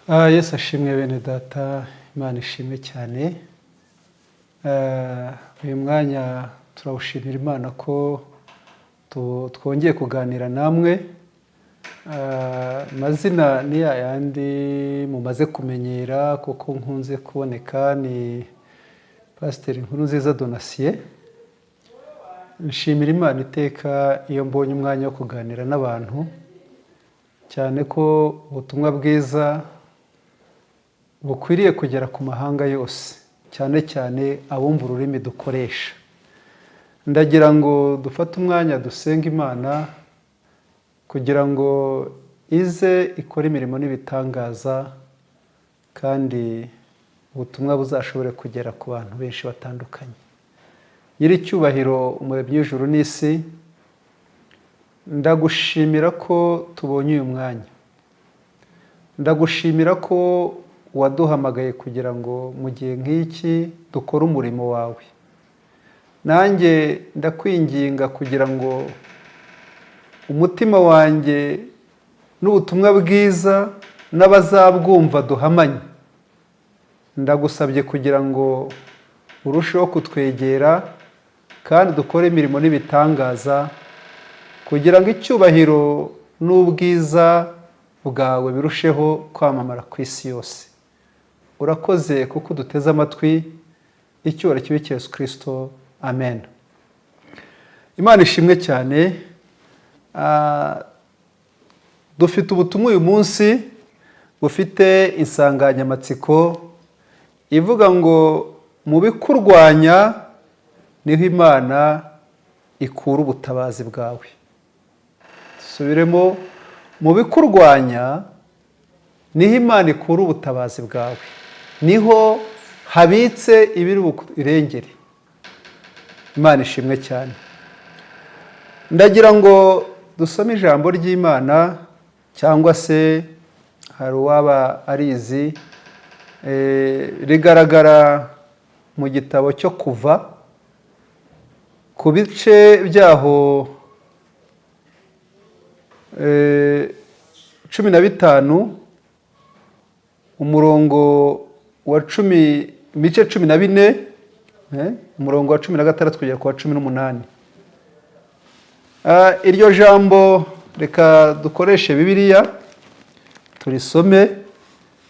Yesu ashimwe bene data, Imana ishimwe cyane. Uyu mwanya turawushimira Imana ko twongeye kuganira namwe. Mazina ni yayandi mumaze kumenyera kuko nkunze kuboneka, ni Pasiteri Nkurunziza Donatien. Nshimira Imana iteka iyo mbonye umwanya wo kuganira n'abantu, cyane ko ubutumwa bwiza bukwiriye kugera ku mahanga yose, cyane cyane abumva ururimi dukoresha. Ndagira ngo dufate umwanya dusenga Imana kugira ngo ize ikore imirimo n'ibitangaza, kandi ubutumwa buzashobore kugera ku bantu benshi batandukanye. Nyiricyubahiro, umuremyi w'ijuru n'isi, ndagushimira ko tubonye uyu mwanya. Ndagushimira ko waduhamagaye kugira ngo mu gihe nk'iki dukore umurimo wawe. Nanjye ndakwinginga kugira ngo umutima wanjye n'ubutumwa bwiza n'abazabwumva duhamanye. Ndagusabye kugira ngo urusheho kutwegera kandi dukore imirimo n'ibitangaza, kugira ngo icyubahiro n'ubwiza bwawe birusheho kwamamara ku isi yose. Urakoze kuko duteze amatwi. Icyubahiro kibe cya Yesu Kristo. Amen. Imana ishimwe cyane. Dufite ubutumwa uyu munsi bufite insanganyamatsiko ivuga ngo mu bikurwanya niho Imana ikura ubutabazi bwawe. Subiremo: mu bikurwanya niho Imana ikura ubutabazi bwawe, niho habitse ibiri burengere. Imana ishimwe cyane. Ndagira ngo dusome ijambo ry'Imana, cyangwa se hari uwaba arizi, rigaragara mu gitabo cyo Kuva ku bice byaho 15, umurongo wa 10, ibice 14, umurongo wa 16 kugera ku wa 18. Iryo jambo reka dukoreshe Bibiliya turisome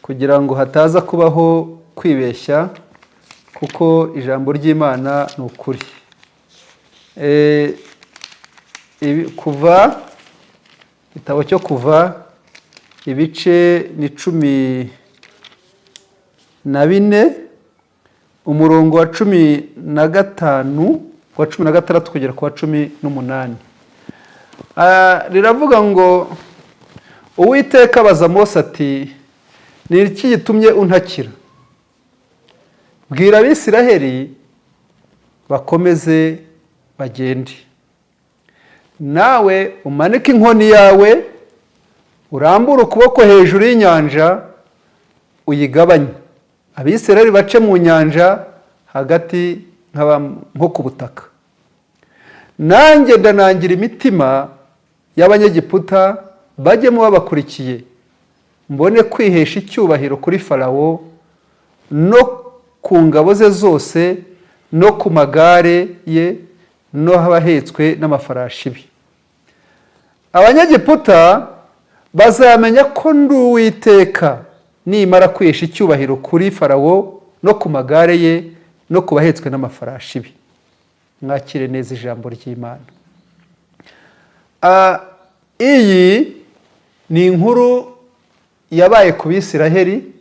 kugira ngo hataza kubaho kwibeshya, kuko ijambo ry'Imana ni ukuri. Kuva, igitabo cyo Kuva, ibice ni 14, umurongo wa 15, wa 16 kugera ku wa 18. Riravuga ngo Uwiteka abaza Mose ati, ni iki gitumye untakira? Bwira Abisiraheli bakomeze bagende. Nawe umanike inkoni yawe, urambure ukuboko hejuru y'inyanja uyigabanye, Abisiraheli bace mu nyanja hagati nko ku butaka. Nanjye ndanangira imitima y'Abanyegiputa bajyemo babakurikiye, mbone kwihesha icyubahiro kuri Farawo no ku ngabo ze zose no ku magare ye no abahetswe n'amafarashi be. Abanyegiputa bazamenya ko ndi Uwiteka nimara kwihesha icyubahiro kuri Farawo no ku magare ye no ku bahetswe n'amafarashi be. Mwakire neza ijambo ry'Imana. Iyi ni inkuru yabaye ku Bisiraheli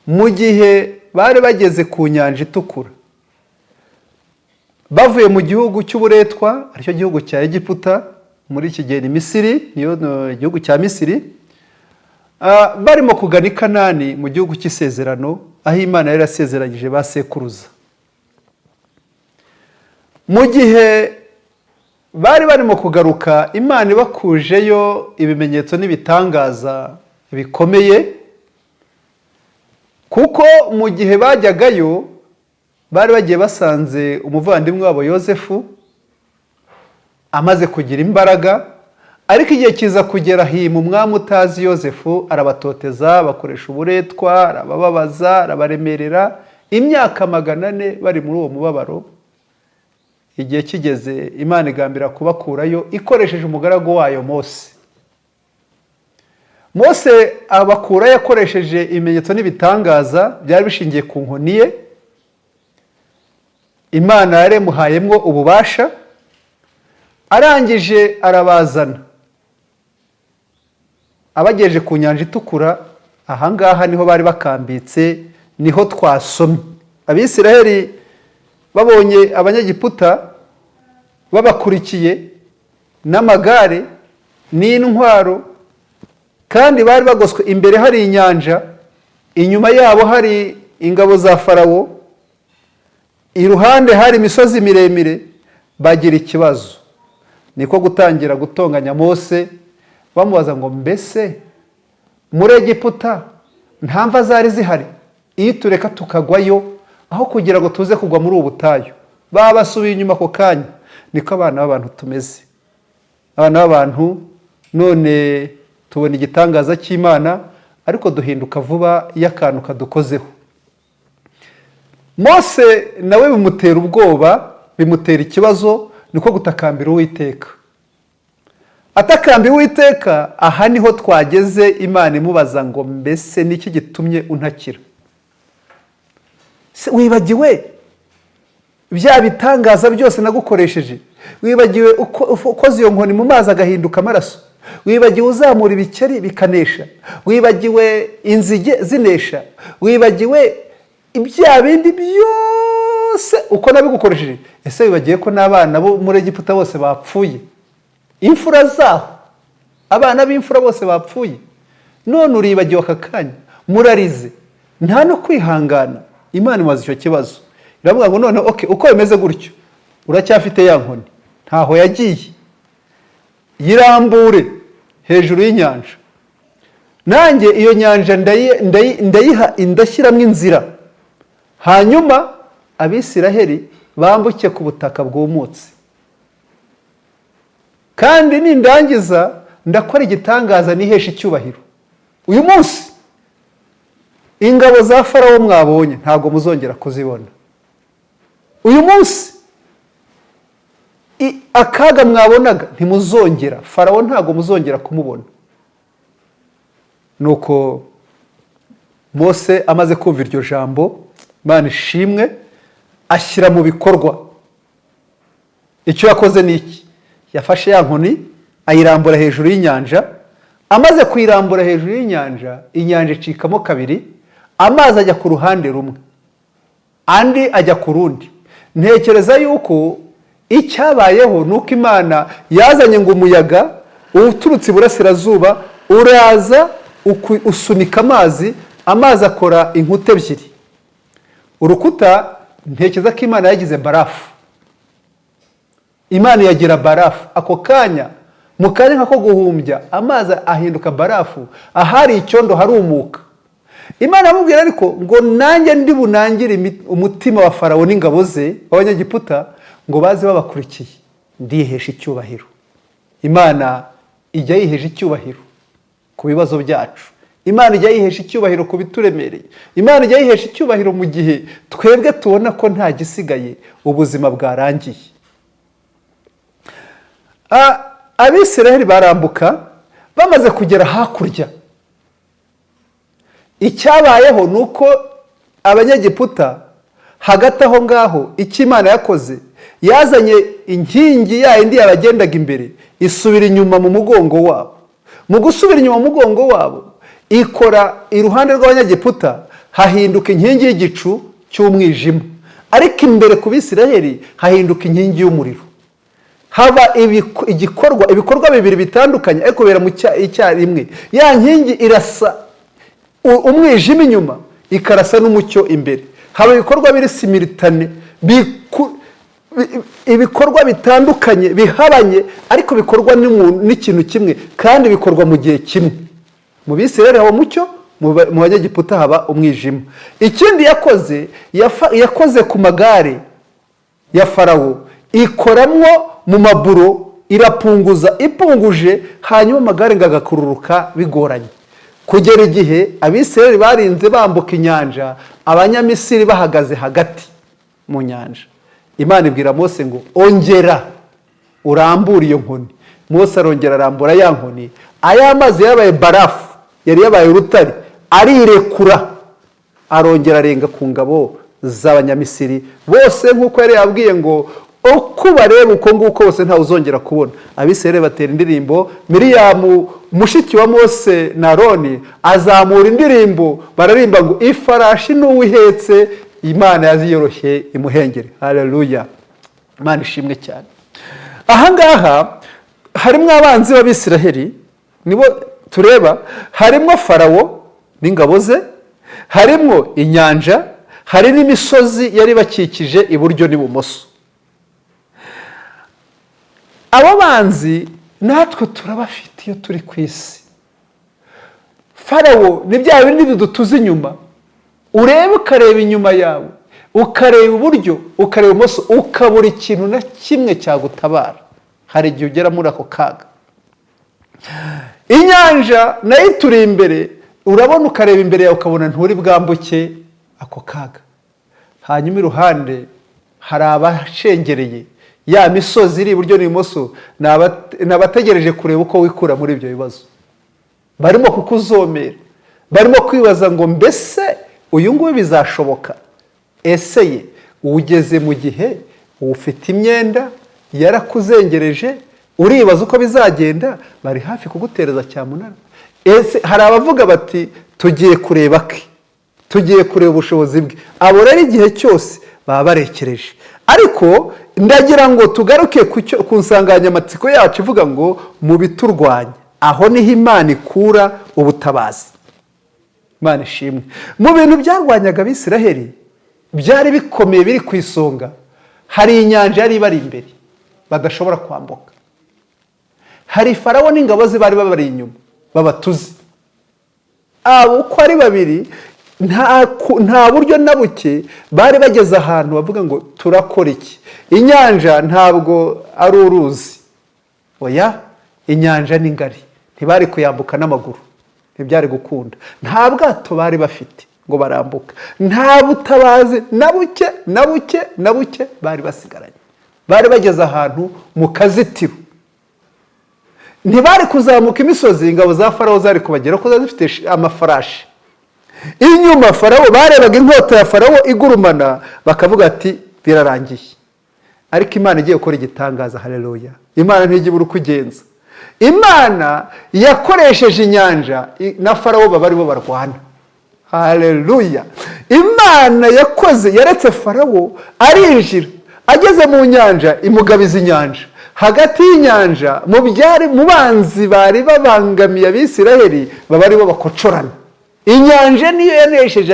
mu gihe bari bageze ku nyanja itukura, bavuye mu gihugu cy'uburetwa, aricyo gihugu cya Egiputa, muri iki gihe ni Misiri, niyo igihugu cya Misiri. Barimo kugana i Kanani mu gihugu cy'isezerano, aho Imana yari yarasezeranyije ba sekuruza. Mu gihe bari barimo kugaruka, Imana ibakujeyo ibimenyetso n'ibitangaza bikomeye, kuko mu gihe bajyagayo bari bagiye basanze umuvandimwe wabo Yosefu amaze kugira imbaraga, ariko igihe kiza kugera hima umwami utazi Yosefu arabatoteza, bakoresha uburetwa, arabababaza, arabaremerera imyaka 400 bari muri uwo mubabaro. Igihe kigeze Imana igambira kubakurayo ikoresheje umugaragu wayo Mose. Mose abakura yakoresheje ibimenyetso n'ibitangaza byari bishingiye ku nkoni ye. Imana yaremuhayemwo ububasha, arangije arabazana abagejeje ku nyanja itukura. Ahangaha niho bari bakambitse, niho twasomye. Abisiraheli babonye abanyagiputa babakurikiye n'amagare n'intwaro, kandi bari bagoswe. Imbere hari inyanja, inyuma yabo hari ingabo za Farawo, iruhande hari imisozi miremire. Bagira ikibazo, niko gutangira gutonganya Mose, bamubaza ngo mbese muri Egiputa nta mva zari zihari, iyo tureka tukagwayo aho kugira ngo tuze kugwa muri ubu butayu? Babasubiye inyuma ako kanya. Niko abana b'abantu tumeze. Abana b'abantu none tubona igitangaza cy'Imana, ariko duhinduka vuba iyo akantu kadukozeho. Mose nawe bimutera ubwoba, bimutera ikibazo, niko gutakambira Uwiteka. Atakambiye Uwiteka, aha niho twageze. Imana imubaza ngo mbese niki gitumye untakira? Wibagiwe bya bitangaza byose nagukoresheje? Wibagiwe ukoze iyo nkoni mu mazi agahinduka amaraso? Wibagiwe uzamura ibikeri bikanesha? Wibagiwe inzige zinesha? Wibagiwe ibya bindi byose uko nabigukoresheje? Ese wibagiwe ko n'abana bo muri Egiputa bose bapfuye? Imfura zaho, abana b'imfura bose bapfuye. None uribagiwe aka kanya, murarize, nta no kwihangana. Imana imaze icyo kibazo, iravuga ngo none uko bimeze gutyo uracyafite ya nkoni, ntaho yagiye, yirambure hejuru y'inyanja. Nanjye iyo nyanja ndayiha indashyiramo inzira, hanyuma Abisiraheli bambuke ku butaka bwumutse. Kandi nindangiza ndakora igitangaza nihesha icyubahiro. Uyu munsi ingabo za Farawo mwabonye ntago muzongera kuzibona. Uyu munsi akaga mwabonaga ntimuzongera, Farawo ntago muzongera kumubona. Nuko Mose amaze kumva iryo jambo, Imana ishimwe, ashyira mu bikorwa. Icyo yakoze ni iki? Yafashe ya nkoni ayirambura hejuru y'inyanja. Amaze kuyirambura hejuru y'inyanja, inyanja icikamo kabiri, amazi ajya ku ruhande rumwe, andi ajya ku rundi. Ntekereza yuko icyabayeho nuko Imana yazanye ngo umuyaga uturutse iburasirazuba uraza usunika amazi, amazi akora inkuta ebyiri. Urukuta ntekereza ko Imana yagize barafu. Imana yagira barafu. Ako kanya mu kanya nkako guhumbya amazi ahinduka barafu, ahari icyondo harumuka. Imana amubwira ariko ngo nanjye ndi bunangire umutima wa Farawo n'ingabo ze abanyagiputa ngo baze babakurikiye, ndihesha icyubahiro. Imana ijya yihesha icyubahiro ku bibazo byacu. Imana ijya yihesha icyubahiro ku bituremereye. Imana ijya yihesha icyubahiro mu gihe twebwe tubona ko nta gisigaye, ubuzima bwarangiye. Abisiraheli barambuka, bamaze kugera hakurya. Icyabayeho nuko abanyagiputa hagati aho ngaho, icyo Imana yakoze, yazanye inkingi yindi yabagendaga imbere isubira inyuma mu mugongo wabo. Mu gusubira inyuma mu mugongo wabo, ikora iruhande rw'abanyagiputa hahinduka inkingi y'igicu cy'umwijima, ariko imbere ku Bisiraheli hahinduka inkingi y'umuriro. Haba ibikorwa bibiri bitandukanye ariko bera mu icyarimwe. Ya nkingi irasa umwijima inyuma, ikarasa n'umucyo imbere. Haba ibikorwa biri simultane, ibikorwa bitandukanye bihabanye, ariko bikorwa n'ikintu kimwe kandi bikorwa mu gihe kimwe. Mu Bisiraheli haba umucyo, mu banyagiputa haba umwijima. Ikindi yakoze ku magare ya Farawo, ikoramwo mu maburo irapunguza, ipunguje, hanyuma amagare ngo agakururuka bigoranye, kugera igihe Abisirayeli barinze bambuka inyanja, Abanyamisiri bahagaze hagati mu nyanja. Imana ibwira Mose ngo ongera urambure iyo nkoni. Mose arongera arambura ya nkoni, aya mazi yabaye barafu, yari yabaye urutare, arirekura, arongera arenga ku ngabo z'Abanyamisiri bose, nk'uko yari yabwiye ngo uko bareba uko nguko bose ntawe uzongera kubona. Abisirayeli batera indirimbo, Miriyamu mushiki wa Mose na Aroni azamura indirimbo, bararimba ngo ifarashi n'uwihetse Imana yaziyoroshye imuhengere. Haleluya, Imana ishimwe cyane. Ahangaha harimo abanzi b'Abisirayeli nibo tureba, harimo Farawo n'ingabo ze, harimo inyanja, hari n'imisozi yari bakikije iburyo n'ibumoso. Abo banzi natwe turabafite iyo turi ku isi. Farawo ni bya bindi bidutuza inyuma, ureba ukareba inyuma yawe, ukareba iburyo, ukareba ibumoso, ukabura ikintu na kimwe cyagutabara. Hari igihe ugera muri ako kaga. Inyanja nayo ituri imbere, urabona ukareba imbere yawe ukabona nturi bwambuke ako kaga. Hanyuma iruhande hari abashengereye, ya misozi iri iburyo n'ibumoso, n'abategereje kureba uko wikura muri ibyo bibazo. Barimo kukuzomera, barimo kwibaza ngo mbese uyu nguyu bizashoboka? Ese ye ugeze mu gihe ufite imyenda yarakuzengereje, uribaza uko bizagenda, bari hafi kugutereza cyamunara. Ese hari abavuga bati tugiye kureba ke, tugiye kureba ubushobozi bwe. Abo rero igihe cyose baba barekereje. Ariko ndagira ngo tugaruke ku nsanganyamatsiko yacu ivuga ngo mu biturwanya, aho niho Imana ikura ubutabazi. Imana ishimwe. Mu bintu byarwanyaga Abisirayeli byari bikomeye biri ku isonga, hari inyanja yari ibari imbere badashobora kwambuka, hari Farawo n'ingabo ze bari babari inyuma babatuzi. Abo uko ari babiri nta buryo na buke bari bageze ahantu bavuga ngo turakora iki. Inyanja ntabwo ari uruzi, oya, inyanja ni ngari, ntibari kuyambuka n'amaguru, ntibyari gukunda. Nta bwato bari bafite ngo barambuka, nta butabazi na buke na buke na buke bari basigaranye. Bari bageze ahantu mu kazitiro, ntibari kuzamuka imisozi. Ingabo za Farawo zari kubagera ko zifite amafarashi. Inyuma Farawo barebaga inkota ya Farawo igurumana, bakavuga ati birarangiye. Ariko Imana igiye gukora igitangaza. Haleluya. Imana ntijibura uko igenza. Imana yakoresheje inyanja na Farawo bari bo barwana. Haleluya. Imana yaretse Farawo arinjira, ageze mu nyanja imugabiza inyanja. Hagati y'inyanja mu banzi bari babangamiye Abisirayeli bari bo bakocorana. Inyanja niyo yanesheje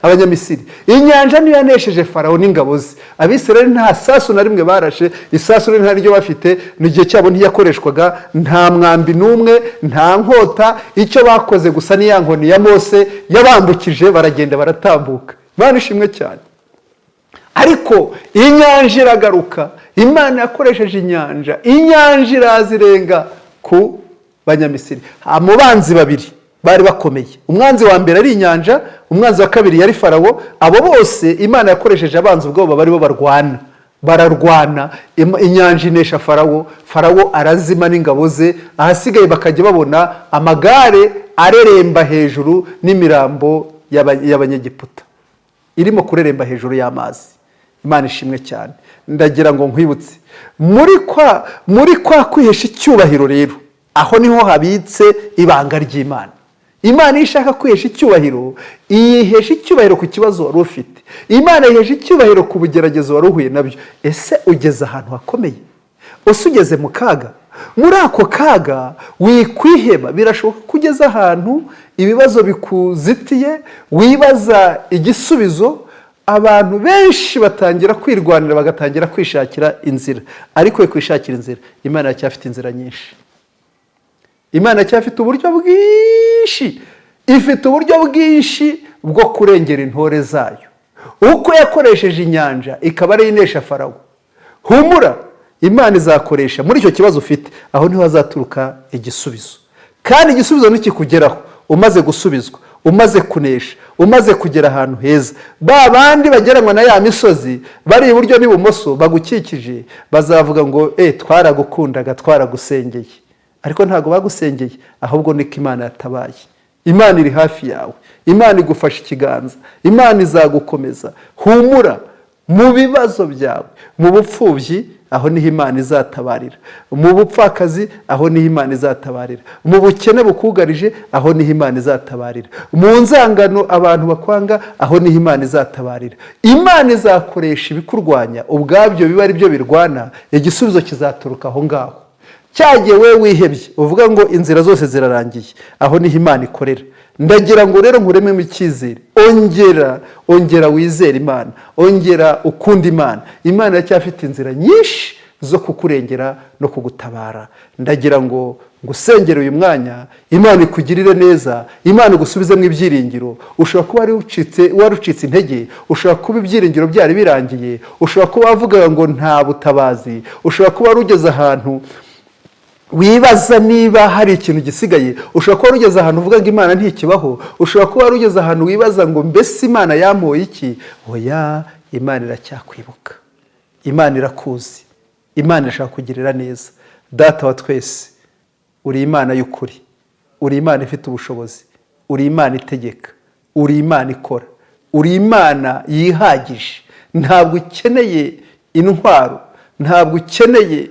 Abanyamisiri, inyanja niyo yanesheje Farawo n'ingabo ze. Abisirayeli nta sasu na rimwe barashe, isasu nta ryo bafite, n'igihe cyabo ntiyakoreshwaga, nta mwambi n'umwe, nta nkota. Icyo bakoze gusa ni ya nkoni ya Mose yabambukije, baragenda baratambuka. Imana ishimwe cyane. Ariko inyanja iragaruka, Imana yakoresheje inyanja, inyanja irazirenga ku Banyamisiri. Mu banzi babiri bari bakomeye, umwanzi wa mbere ari inyanja, umwanzi wa kabiri yari Farawo. Abo bose Imana yakoresheje abanzi ubwoba bari bo bararwana. Inyanja inesha Farawo, Farawo arazima n'ingabo ze, ahasigaye bakajya babona amagare areremba hejuru n'imirambo y'Abanyegiputa irimo kureremba hejuru y'amazi. Imana ishimwe cyane. Ndagira ngo nkwibutse, muri kwa kwihesha icyubahiro rero, aho niho habitse ibanga ry'Imana. Imana ishaka kwihesha icyubahiro, iyihesha icyubahiro ku kibazo wari ufite. Imana yihesha icyubahiro ku bugeragezo wari uhuye nabyo. Ese ugeze ahantu hakomeye? Ese ugeze mu kaga? Muri ako kaga wikwiheba. Birashoboka ko ugeze ahantu ibibazo bikuzitiye, wibaza igisubizo. Abantu benshi batangira kwirwanira, bagatangira kwishakira inzira. Ariko kwishakira inzira, Imana yacyafite inzira nyinshi. Imana yacyafite uburyo bwinshi, ifite uburyo bwinshi bwo kurengera intore zayo. Uko yakoresheje inyanja ikaba ari inesha Farawo, humura, Imana izakoresha muri icyo kibazo ufite, aho niho hazaturuka igisubizo. Kandi igisubizo nikikugeraho umaze gusubizwa, umaze kunesha, umaze kugera ahantu heza, ba bandi bageranwa na ya misozi bari iburyo n'ibumoso bagukikije bazavuga ngo twaragukundaga, twaragusengeye. Ariko ntabwo bagusengeye, ahubwo niko Imana yatabaye. Imana iri hafi yawe, Imana igufashe ikiganza, Imana izagukomeza. Humura mu bibazo byawe, mu bupfubyi aho niho Imana izatabarira, mu bupfakazi aho niho Imana izatabarira, mu bukene bukugarije aho niho Imana izatabarira, mu nzangano abantu bakwanga aho niho Imana izatabarira. Imana izakoresha ibikurwanya ubwabyo biba ari byo birwana, igisubizo kizaturuka aho ngaho. Cyagiye we wihebye uvuga ngo inzira zose zirarangiye, aho niho Imana ikorera. Ndagira ngo rero nkurememo icyizere, ongera wizere Imana, ongera ukunda Imana. Imana iracyafite inzira nyinshi zo kukurengera no kugutabara. Ndagira ngo ngusengere uyu mwanya, Imana ikugirire neza, Imana igusubizemo ibyiringiro. Ushobora kuba warucitse intege, ushobora kuba ibyiringiro byari birangiye, ushobora kuba wavuga ngo nta butabazi, ushobora kuba warugeze ahantu wibaza niba hari ikintu gisigaye, ushobora kuba warugeze ahantu uvuga ngo Imana ntikibaho, ushobora kuba warugeze ahantu wibaza ngo mbese Imana yampoye iki. Oya, Imana iracyakwibuka, Imana irakuzi, Imana irashaka kugirira neza. Data wa twese, uri Imana y'ukuri, uri Imana ifite ubushobozi, uri Imana itegeka, uri Imana ikora, uri Imana yihagije. Ntabwo ukeneye intwaro, ntabwo ukeneye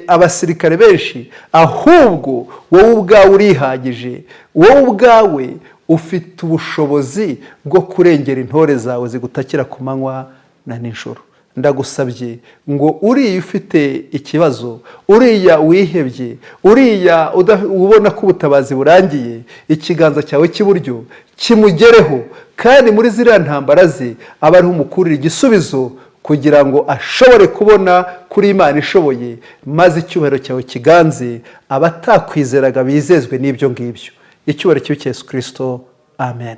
abasirikare benshi, ahubwo wowe ubwawe urihagije. Wowe ubwawe ufite ubushobozi bwo kurengera intore zawe zigutakira ku manywa na nijoro. Ndagusabye ngo uriya ufite ikibazo, uriya wihebye, uriya ubona ko ubutabazi burangiye, ikiganza cyawe cy'iburyo kimugereho, kandi muri ziriya ntambara ze aba ariho umukurira igisubizo, kugira ngo ashobore kubona kuri Imana ishoboye, maze icyubahiro cyawe kiganze abatakwizeraga bizezwe n'ibyo ngibyo. Icyubahiro cy'Yesu Kristo. Amen.